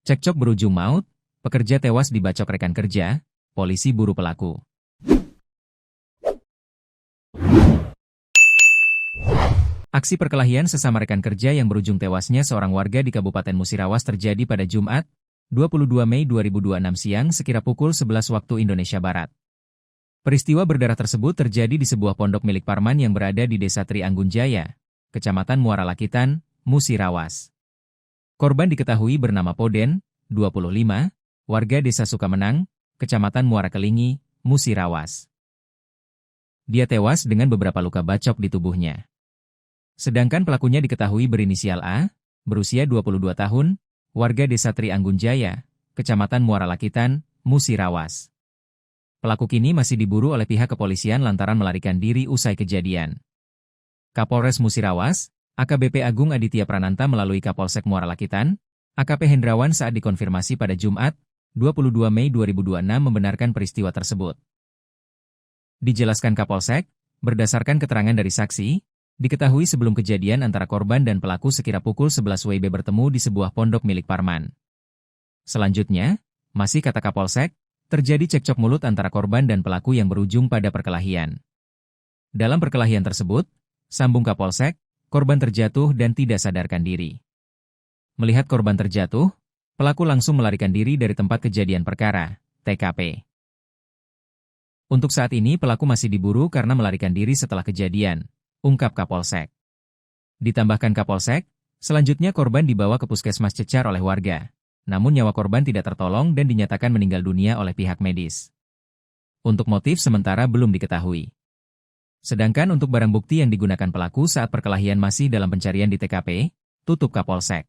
Cekcok berujung maut, pekerja tewas dibacok rekan kerja, polisi buru pelaku. Aksi perkelahian sesama rekan kerja yang berujung tewasnya seorang warga di Kabupaten Musirawas terjadi pada Jumat, 22 Mei 2026 siang sekira pukul 11 waktu Indonesia Barat. Peristiwa berdarah tersebut terjadi di sebuah pondok milik Parman yang berada di Desa Trianggun Jaya, Kecamatan Muara Lakitan, Musirawas. Korban diketahui bernama Poden, 25, warga Desa Sukamenang, Kecamatan Muara Kelingi, Musirawas. Dia tewas dengan beberapa luka bacok di tubuhnya. Sedangkan pelakunya diketahui berinisial A, berusia 22 tahun, warga Desa Trianggun Jaya, Kecamatan Muara Lakitan, Musirawas. Pelaku kini masih diburu oleh pihak kepolisian lantaran melarikan diri usai kejadian. Kapolres Musirawas, AKBP Agung Aditya Prananta melalui Kapolsek Muara Lakitan, AKP Hendrawan saat dikonfirmasi pada Jumat, 22 Mei 2026 membenarkan peristiwa tersebut. Dijelaskan Kapolsek, berdasarkan keterangan dari saksi, diketahui sebelum kejadian antara korban dan pelaku sekira pukul 11 WIB bertemu di sebuah pondok milik Parman. Selanjutnya, masih kata Kapolsek, terjadi cekcok mulut antara korban dan pelaku yang berujung pada perkelahian. Dalam perkelahian tersebut, sambung Kapolsek, korban terjatuh dan tidak sadarkan diri. Melihat korban terjatuh, pelaku langsung melarikan diri dari tempat kejadian perkara, TKP. Untuk saat ini pelaku masih diburu karena melarikan diri setelah kejadian, ungkap Kapolsek. Ditambahkan Kapolsek, selanjutnya korban dibawa ke puskesmas Cecar oleh warga, namun nyawa korban tidak tertolong dan dinyatakan meninggal dunia oleh pihak medis. Untuk motif sementara belum diketahui. Sedangkan untuk barang bukti yang digunakan pelaku saat perkelahian masih dalam pencarian di TKP, tutup Kapolsek.